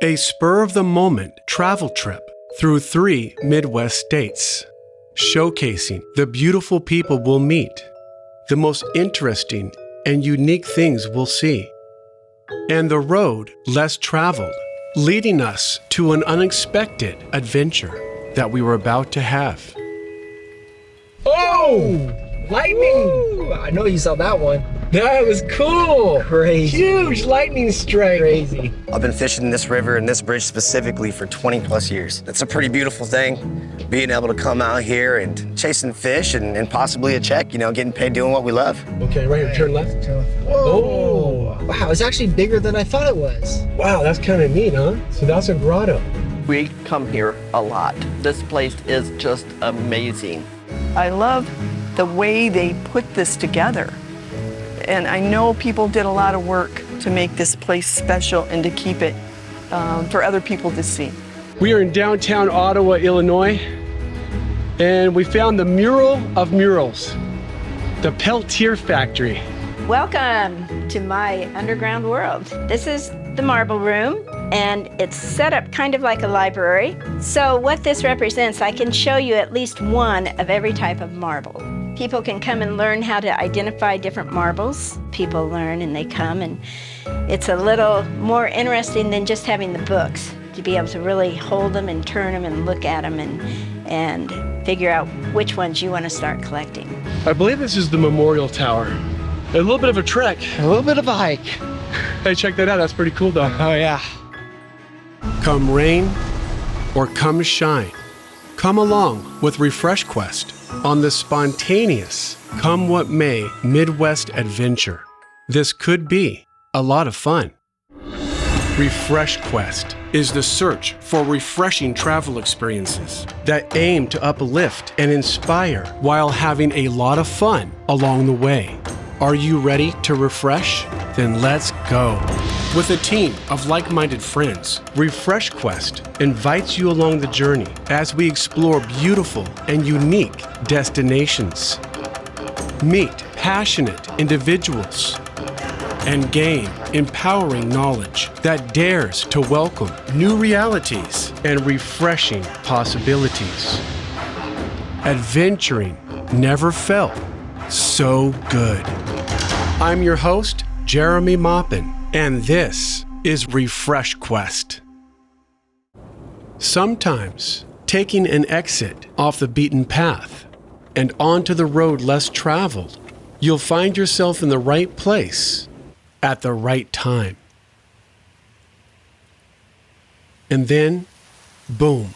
A spur-of-the-moment travel trip through 3 Midwest states, showcasing the beautiful people we'll meet, the most interesting and unique things we'll see, and the road less traveled, leading us to an unexpected adventure that we were about to have. Oh! Lightning! Ooh, I know you saw that one. That was cool! Crazy. Huge lightning strike! Crazy. I've been fishing this river and this bridge specifically for 20 plus years. It's a pretty beautiful thing, being able to come out here and chasing fish and possibly a check, getting paid doing what we love. Okay, right here, turn left. Whoa. Wow, it's actually bigger than I thought it was. Wow, that's kind of neat, huh? So that's a grotto. We come here a lot. This place is just amazing. I love the way they put this together. And I know people did a lot of work to make this place special and to keep it for other people to see. We are in downtown Ottawa, Illinois, and we found the mural of murals, the Peltier Factory. Welcome to my underground world. This is the marble room, and it's set up kind of like a library. So what this represents, I can show you at least one of every type of marble. People can come and learn how to identify different marbles. People learn and they come, and it's a little more interesting than just having the books, to be able to really hold them and turn them and look at them and figure out which ones you want to start collecting. I believe this is the Memorial Tower. A little bit of a trek. A little bit of a hike. Hey, check that out. That's pretty cool, though. Oh, yeah. Come rain or come shine, come along with Refresh Quest on the spontaneous, come what may, Midwest adventure. This could be a lot of fun. Refresh Quest is the search for refreshing travel experiences that aim to uplift and inspire while having a lot of fun along the way. Are you ready to refresh? Then let's go. With a team of like-minded friends, Refresh Quest invites you along the journey as we explore beautiful and unique destinations. Meet passionate individuals and gain empowering knowledge that dares to welcome new realities and refreshing possibilities. Adventuring never felt so good. I'm your host, Jeremy Maupin, and this is Refresh Quest. Sometimes, taking an exit off the beaten path and onto the road less traveled, you'll find yourself in the right place at the right time. And then, boom.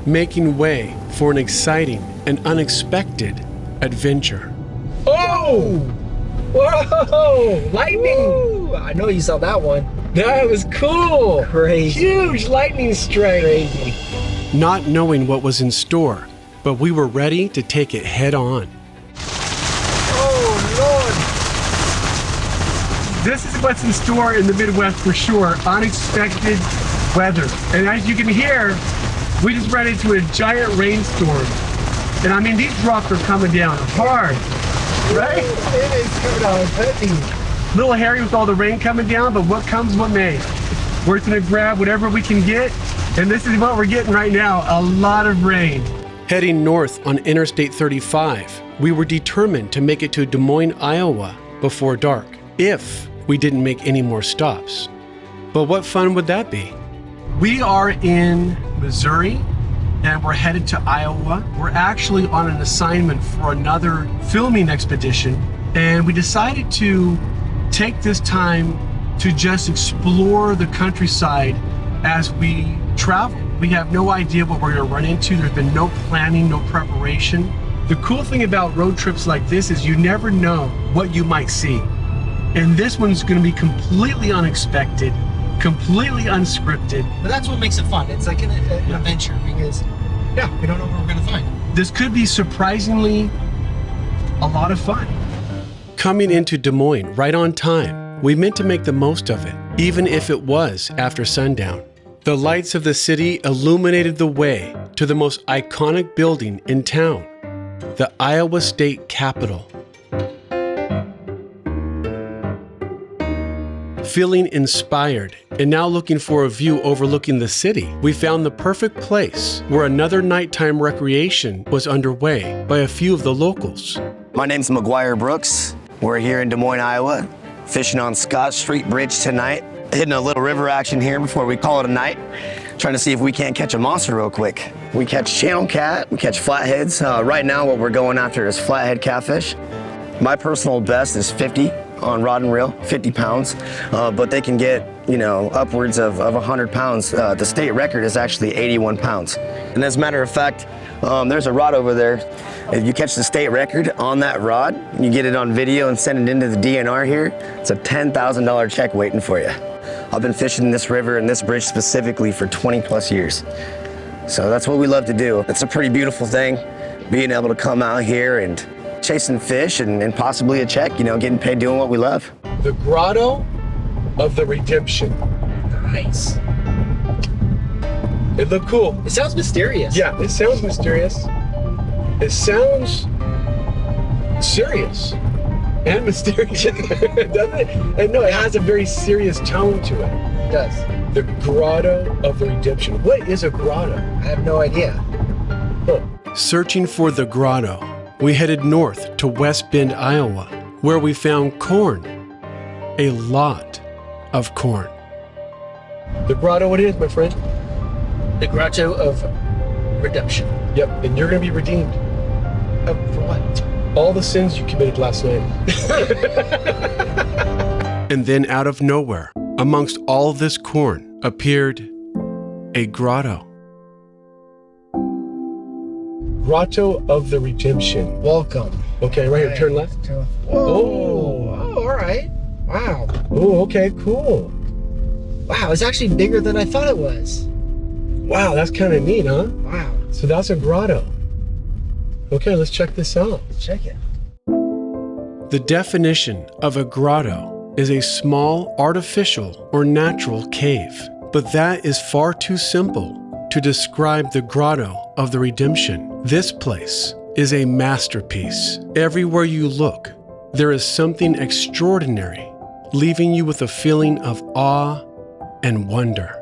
Making way for an exciting and unexpected adventure. Oh! Whoa! Lightning! Ooh, I know you saw that one. That was cool! Crazy. Huge lightning strike! Crazy. Not knowing what was in store, but we were ready to take it head on. Oh, Lord! This is what's in store in the Midwest for sure. Unexpected weather. And as you can hear, we just ran into a giant rainstorm. And I mean, these drops are coming down hard, right? It is coming down heavy. Little hairy with all the rain coming down, but what comes, what may. We're gonna grab whatever we can get, and this is what we're getting right now, a lot of rain. Heading north on Interstate 35, we were determined to make it to Des Moines, Iowa before dark, if we didn't make any more stops. But what fun would that be? We are in Missouri, and we're headed to Iowa. We're actually on an assignment for another filming expedition, and we decided to take this time to just explore the countryside as we travel. We have no idea what we're gonna run into. There's been no planning, no preparation. The cool thing about road trips like this is you never know what you might see. And this one's gonna be completely unexpected, completely unscripted. But that's what makes it fun. It's like an adventure because, we don't know what we're going to find. This could be surprisingly a lot of fun. Coming into Des Moines right on time, we meant to make the most of it, even if it was after sundown. The lights of the city illuminated the way to the most iconic building in town, the Iowa State Capitol. Feeling inspired and now looking for a view overlooking the city, we found the perfect place where another nighttime recreation was underway by a few of the locals. My name's McGuire Brooks. We're here in Des Moines, Iowa, fishing on Scott Street Bridge tonight. Hitting a little river action here before we call it a night. Trying to see if we can't catch a monster real quick. We catch channel cat, we catch flatheads. Right now what we're going after is flathead catfish. My personal best is 50 on rod and reel, 50 pounds, but they can get, upwards of 100 pounds. The state record is actually 81 pounds. And as a matter of fact, there's a rod over there. If you catch the state record on that rod, you get it on video and send it into the DNR here, it's a $10,000 check waiting for you. I've been fishing this river and this bridge specifically for 20 plus years. So that's what we love to do. It's a pretty beautiful thing, being able to come out here and chasing fish and possibly a check, getting paid doing what we love. The Grotto of the Redemption. Nice. It looked cool. It sounds mysterious. Yeah, it sounds mysterious. It sounds serious and mysterious, doesn't it? And no, it has a very serious tone to it. It does. The Grotto of the Redemption. What is a grotto? I have no idea. Huh. Searching for the grotto, we headed north to West Bend, Iowa, where we found corn. A lot of corn. The grotto, what is, my friend? The Grotto of Redemption. Yep, and you're going to be redeemed. For what? All the sins you committed last night. And then out of nowhere, amongst all this corn, appeared a grotto. Grotto of the Redemption. Welcome. Okay, right here, turn left. Whoa. Oh. All right. Wow. Oh, okay, cool. Wow, it's actually bigger than I thought it was. Wow, that's kind of neat, huh? Wow. So that's a grotto. Okay, let's check this out. Check it. The definition of a grotto is a small artificial or natural cave, but that is far too simple to describe the Grotto of the Redemption. This place is a masterpiece. Everywhere you look, there is something extraordinary, leaving you with a feeling of awe and wonder.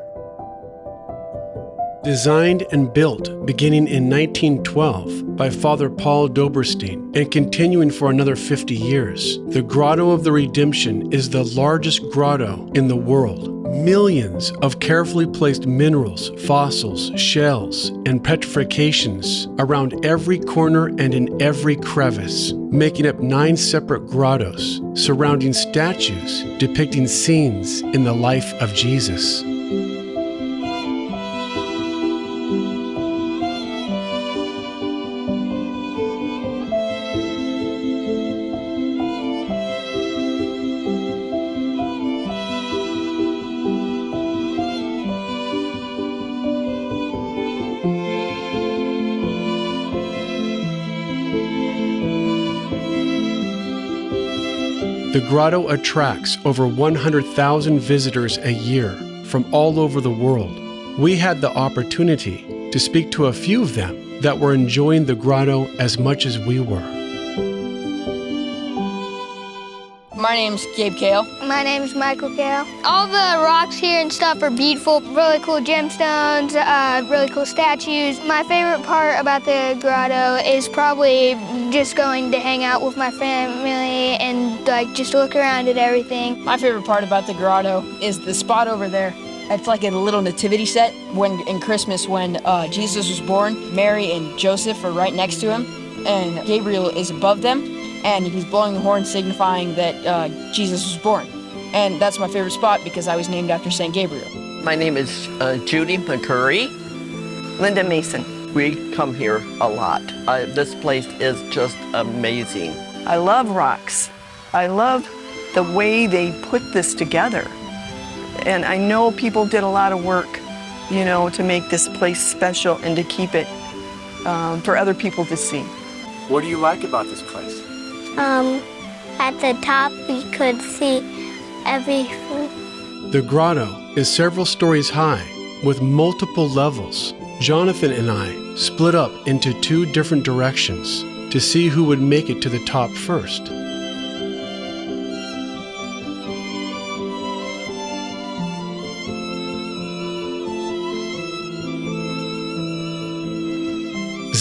Designed and built beginning in 1912 by Father Paul Doberstein and continuing for another 50 years, the Grotto of the Redemption is the largest grotto in the world. Millions of carefully placed minerals, fossils, shells, and petrifications around every corner and in every crevice, making up 9 separate grottos surrounding statues depicting scenes in the life of Jesus. The grotto attracts over 100,000 visitors a year from all over the world. We had the opportunity to speak to a few of them that were enjoying the grotto as much as we were. My name's Gabe Kale. My name's Michael Kale. All the rocks here and stuff are beautiful. Really cool gemstones, really cool statues. My favorite part about the grotto is probably just going to hang out with my family and just look around at everything. My favorite part about the grotto is the spot over there. It's like a little nativity set in Christmas when Jesus was born. Mary and Joseph are right next to him, and Gabriel is above them. And he's blowing the horn signifying that Jesus was born. And that's my favorite spot because I was named after St. Gabriel. My name is Judy McCurry. Linda Mason. We come here a lot. This place is just amazing. I love rocks. I love the way they put this together. And I know people did a lot of work, to make this place special and to keep it for other people to see. What do you like about this place? At the top we could see everything. The grotto is several stories high with multiple levels. Jonathan and I split up into 2 different directions to see who would make it to the top first.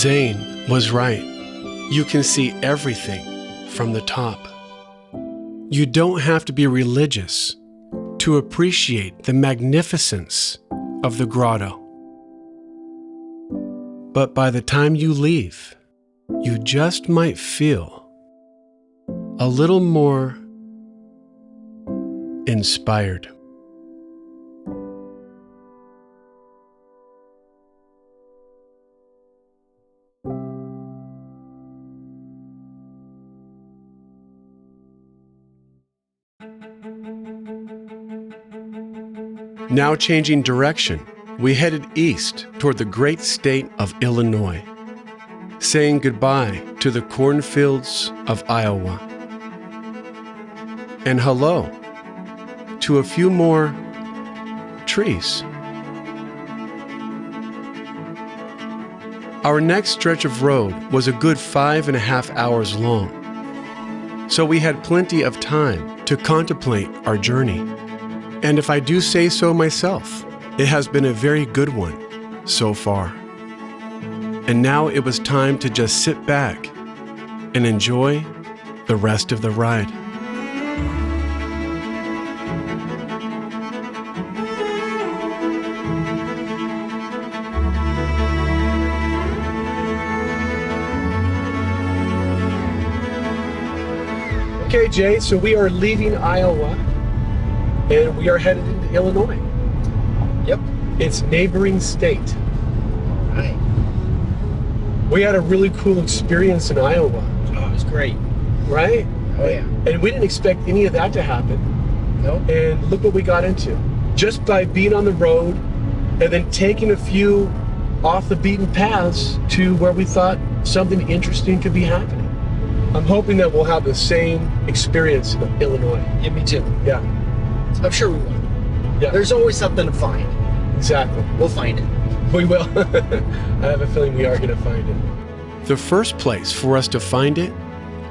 Zane was right. You can see everything from the top. You don't have to be religious to appreciate the magnificence of the grotto. But by the time you leave, you just might feel a little more inspired. Now changing direction, we headed east toward the great state of Illinois, saying goodbye to the cornfields of Iowa. And hello to a few more trees. Our next stretch of road was a good 5.5 hours long, so we had plenty of time to contemplate our journey. And if I do say so myself, it has been a very good one so far. And now it was time to just sit back and enjoy the rest of the ride. Okay, Jay, so we are leaving Iowa and we are headed into Illinois. Yep. It's neighboring state. Right. We had a really cool experience in Iowa, Oh, it was great. right? Oh, yeah. And we didn't expect any of that to happen. Nope. And look what we got into. Just by being on the road and then taking a few off the beaten paths to where we thought something interesting could be happening. I'm hoping that we'll have the same experience in Illinois. Yeah, me too. Yeah, I'm sure we will. yeah, There's always something to find. exactly. We'll find it. We will. I have a feeling we are going to find it. The first place for us to find it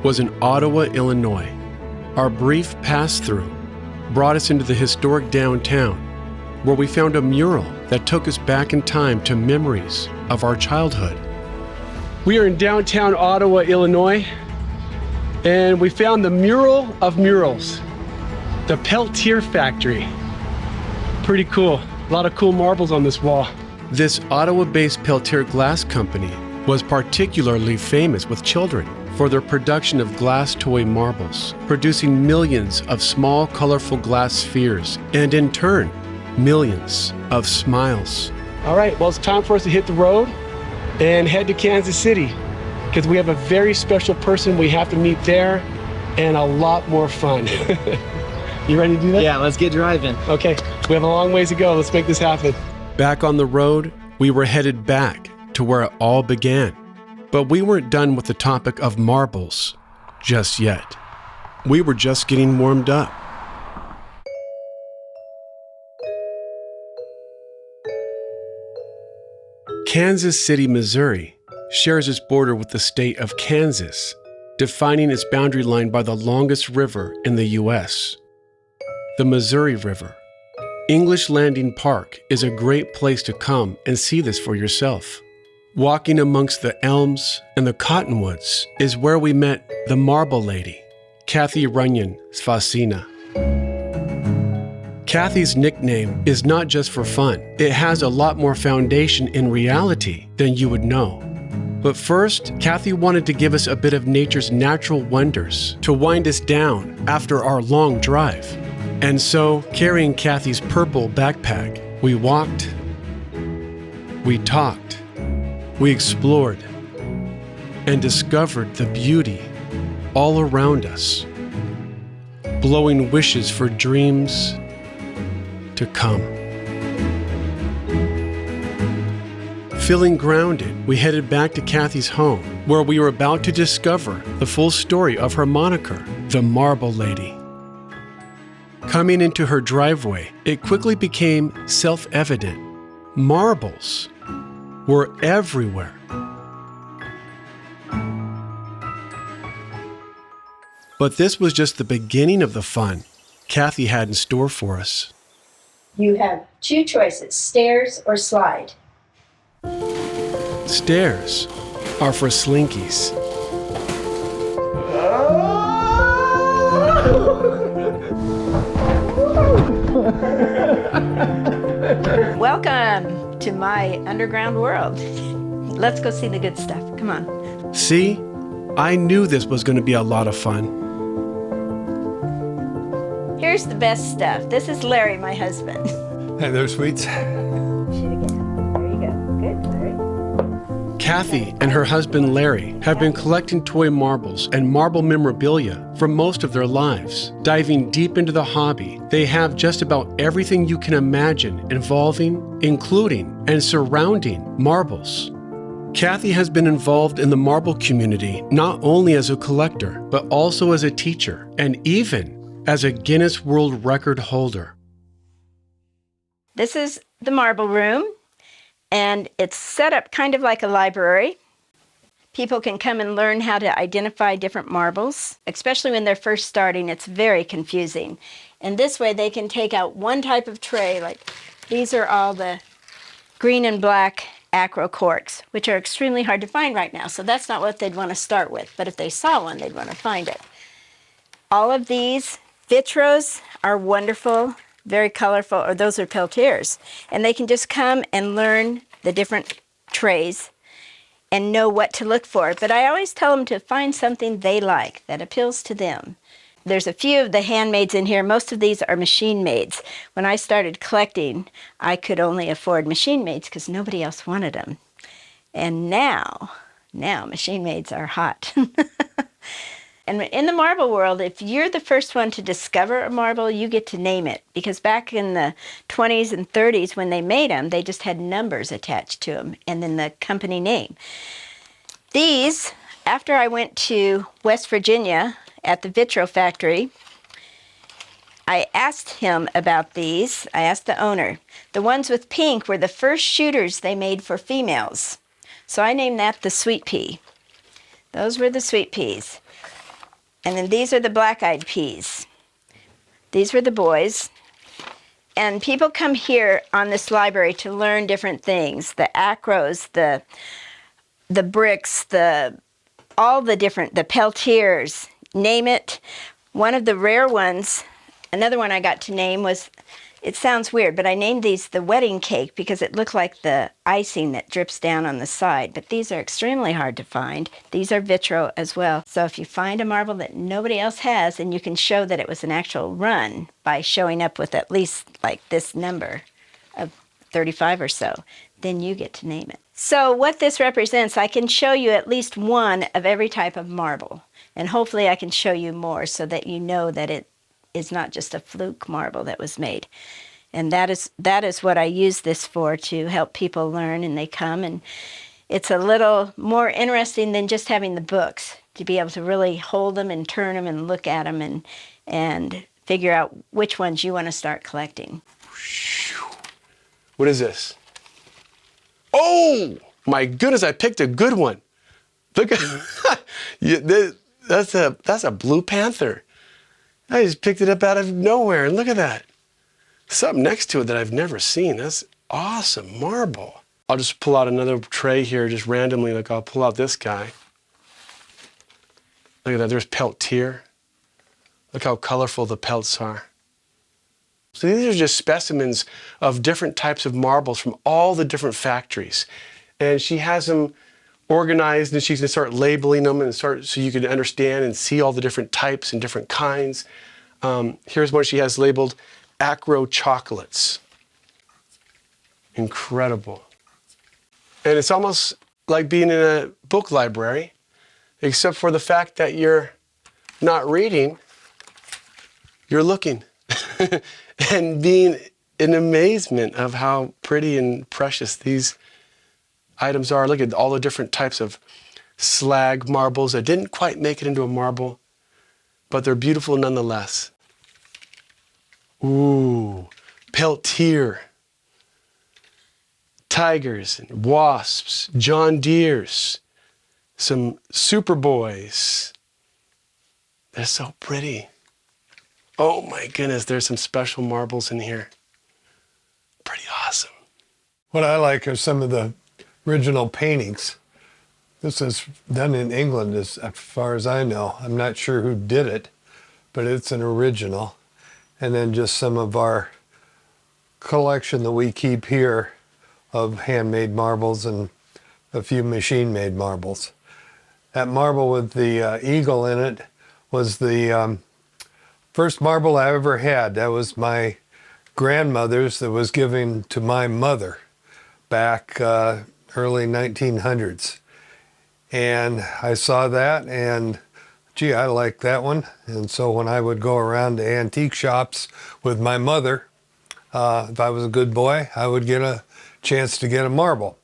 was in Ottawa, Illinois. Our brief pass-through brought us into the historic downtown, where we found a mural that took us back in time to memories of our childhood. We are in downtown Ottawa, Illinois, and we found the mural of murals, the Peltier Factory. Pretty cool. A lot of cool marbles on this wall. This Ottawa-based Peltier Glass Company was particularly famous with children for their production of glass toy marbles, producing millions of small, colorful glass spheres, and in turn, millions of smiles. All right, well, it's time for us to hit the road and head to Kansas City, because we have a very special person we have to meet there and a lot more fun. You ready to do that? Yeah, let's get driving. Okay, we have a long ways to go. Let's make this happen. Back on the road, we were headed back to where it all began. But we weren't done with the topic of marbles just yet. We were just getting warmed up. Kansas City, Missouri shares its border with the state of Kansas, defining its boundary line by the longest river in the U.S., the Missouri River. English Landing Park is a great place to come and see this for yourself. Walking amongst the elms and the cottonwoods is where we met the Marble Lady, Cathy Runyan-Svacina. Cathy's nickname is not just for fun. It has a lot more foundation in reality than you would know. But first, Cathy wanted to give us a bit of nature's natural wonders to wind us down after our long drive. And so, carrying Cathy's purple backpack, we walked, we talked, we explored, and discovered the beauty all around us, blowing wishes for dreams to come. Feeling grounded, we headed back to Cathy's home, where we were about to discover the full story of her moniker, the Marble Lady. Coming into her driveway, it quickly became self-evident. Marbles were everywhere. But this was just the beginning of the fun Cathy had in store for us. You have two choices, stairs or slide. Stairs are for slinkies. Welcome to my underground world. Let's go see the good stuff. Come on. See, I knew this was going to be a lot of fun. Here's the best stuff. This is Larry, my husband. Hey there, sweets. Shoot again. There you go. Good, Larry. Cathy and her husband Larry have been collecting toy marbles and marble memorabilia for most of their lives. Diving deep into the hobby, they have just about everything you can imagine involving, including, and surrounding marbles. Cathy has been involved in the marble community not only as a collector, but also as a teacher and even as a Guinness World Record holder. This is the marble room, and it's set up kind of like a library. People can come and learn how to identify different marbles, especially when they're first starting. It's very confusing. And this way they can take out one type of tray, like these are all the green and black acro corks, which are extremely hard to find right now. So that's not what they'd want to start with. But if they saw one, they'd want to find it. All of these vitros are wonderful, very colorful, or those are peltiers. And they can just come and learn the different trays and know what to look for. But I always tell them to find something they like that appeals to them. There's a few of the handmaids in here. Most of these are machine maids. When I started collecting, I could only afford machine maids because nobody else wanted them. And now machine maids are hot. And in the marble world, if you're the first one to discover a marble, you get to name it. Because back in the 20s and 30s, when they made them, they just had numbers attached to them and then the company name. These, after I went to West Virginia at the Vitro factory, I asked him about these. I asked the owner. The ones with pink were the first shooters they made for females. So I named that the sweet pea. Those were the sweet peas. And then these are the black-eyed peas. These were the boys. And people come here on this library to learn different things. The acros, the bricks, all the different, the peltiers, name it. One of the rare ones, another one I got to name was, it sounds weird, but I named these the wedding cake because it looked like the icing that drips down on the side. But these are extremely hard to find. These are vitro as well. So if you find a marble that nobody else has, and you can show that it was an actual run by showing up with at least like this number of 35 or so, then you get to name it. So what this represents, I can show you at least one of every type of marble. And hopefully I can show you more so that you know that it is not just a fluke marble that was made. And that is what I use this for, to help people learn, and they come, and it's a little more interesting than just having the books, to be able to really hold them and turn them and look at them and figure out which ones you want to start collecting. What is this? Oh, my goodness, I picked a good one. Look at that's a blue panther. I just picked it up out of nowhere, and look at that. Something next to it that I've never seen. That's awesome marble. I'll just pull out another tray here just randomly. Like I'll pull out this guy. Look at that, there's peltier. Look how colorful the pelts are. So these are just specimens of different types of marbles from all the different factories. And she has them organized, and she's gonna start labeling them and so you can understand and see all the different types and different kinds. Here's one she has labeled acro chocolates. Incredible. And it's almost like being in a book library, except for the fact that you're not reading, you're looking and being in amazement of how pretty and precious these items are. Look at all the different types of slag marbles that didn't quite make it into a marble, but they're beautiful nonetheless. Ooh, peltier. Tigers and wasps, John Deeres, some Superboys. They're so pretty. Oh my goodness, there's some special marbles in here. Pretty awesome. What I like are some of the original paintings This is done in England as far as I know. I'm not sure who did it, but it's an original. And then just some of our collection that we keep here of handmade marbles and a few machine-made marbles. That marble with the eagle in it was the first marble I ever had. That was my grandmother's that was given to my mother back early 1900s. And I saw that and gee, I like that one. And so when I would go around to antique shops with my mother, if I was a good boy, I would get a chance to get a marble.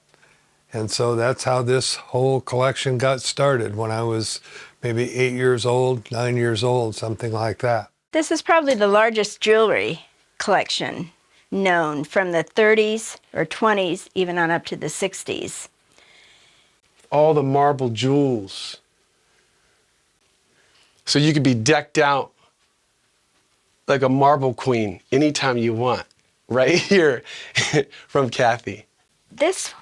And so that's how this whole collection got started when I was maybe 8 years old, 9 years old, something like that. This is probably the largest jewelry collection known from the 30s or 20s, even on up to the 60s. All the marble jewels. So you could be decked out like a marble queen anytime you want. Right here from Cathy. This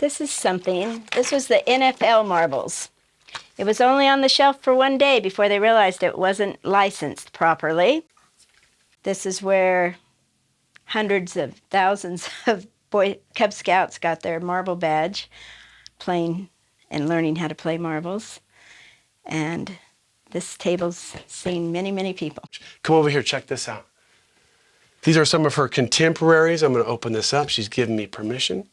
is something. This was the NFL marbles. It was only on the shelf for one day before they realized it wasn't licensed properly. This is where hundreds of thousands of Boy Cub Scouts got their marble badge, playing and learning how to play marbles. And this table's seen many, many people. Come over here, check this out. These are some of her contemporaries. I'm going to open this up. She's given me permission.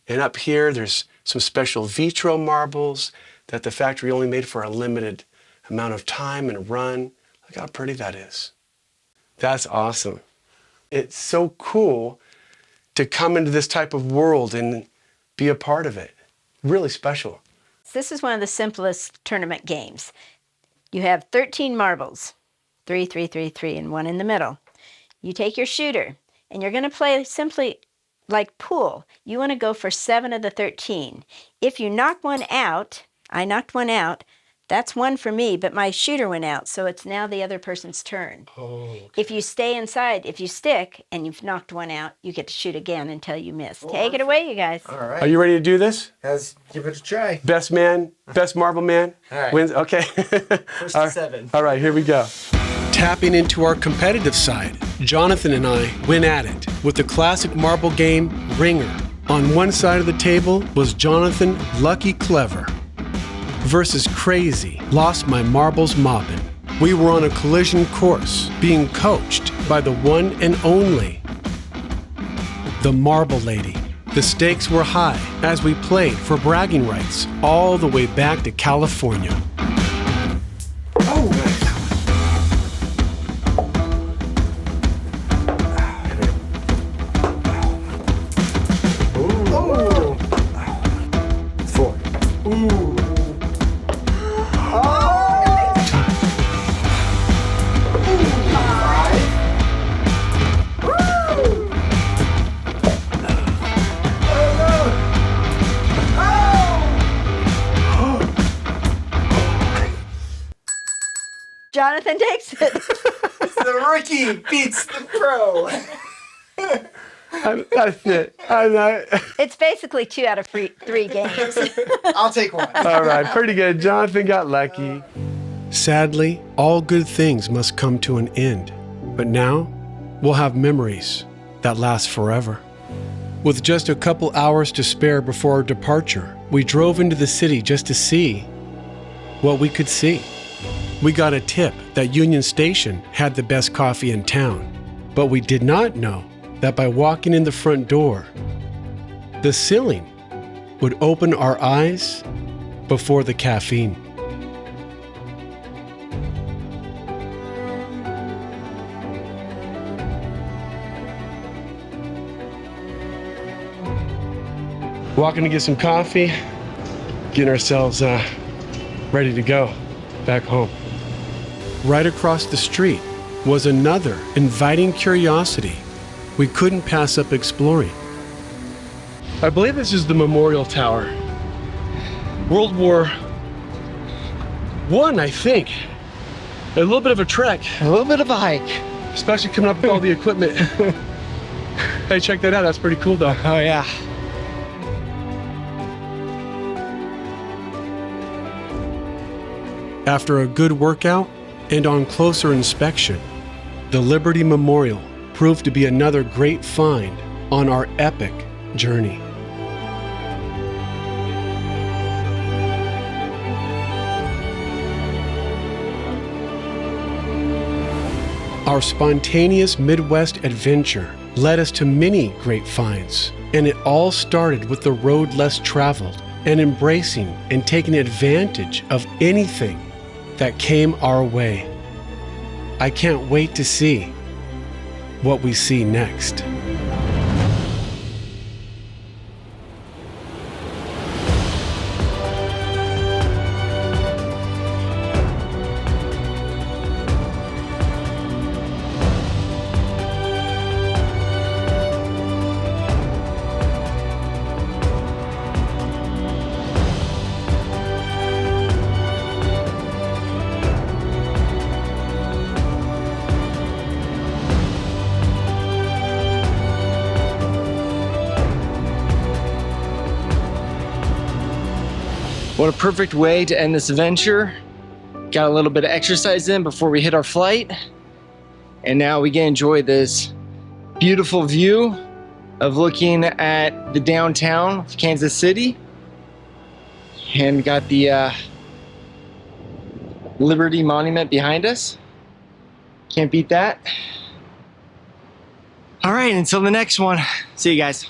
And up here, there's some special vitro marbles that the factory only made for a limited amount of time and run. Look how pretty that is. That's awesome. It's so cool to come into this type of world and be a part of it. Really special. This is one of the simplest tournament games. You have 13 marbles, 3, 3, 3, 3, and 1 in the middle. You take your shooter, and you're going to play simply like pool. You want to go for 7 of the 13. If you knock one out, I knocked one out, that's 1 for me, but my shooter went out, so it's now the other person's turn. Oh, okay. If you stay inside, if you stick, and you've knocked one out, you get to shoot again until you miss. Take it away, you guys. All right. Are you ready to do this? Let's give it a try. Best man, best marble man All right. wins. Okay. First to 7. All right, here we go. Tapping into our competitive side, Jonathan and I went at it with the classic marble game, Ringer. On one side of the table was Jonathan Lucky Clever versus Crazy Lost My Marbles Maupin. We were on a collision course, being coached by the one and only, the Marble Lady. The stakes were high as we played for bragging rights all the way back to California. Jonathan takes it. The rookie beats the pro. That's it. It's basically 2 out of 3 games. I'll take 1. All right, pretty good. Jonathan got lucky. Sadly, all good things must come to an end. But now, we'll have memories that last forever. With just a couple hours to spare before our departure, we drove into the city just to see what we could see. We got a tip that Union Station had the best coffee in town, but we did not know that by walking in the front door, the ceiling would open our eyes before the caffeine. Walking to get some coffee, getting ourselves ready to go back home. Right across the street was another inviting curiosity we couldn't pass up exploring. I believe this is the Memorial Tower. World War I, I think. A little bit of a trek, A little bit of a hike. especially coming up with all the equipment. Hey, check that out. That's pretty cool, though. Oh, yeah. After a good workout and on closer inspection, the Liberty Memorial proved to be another great find on our epic journey. Our spontaneous Midwest adventure led us to many great finds, and it all started with the road less traveled and embracing and taking advantage of anything that came our way. I can't wait to see what we see next. What a perfect way to end this adventure. Got a little bit of exercise in before we hit our flight. And now we can enjoy this beautiful view of looking at the downtown of Kansas City. And we got the Liberty Monument behind us. Can't beat that. All right, until the next one. See you guys.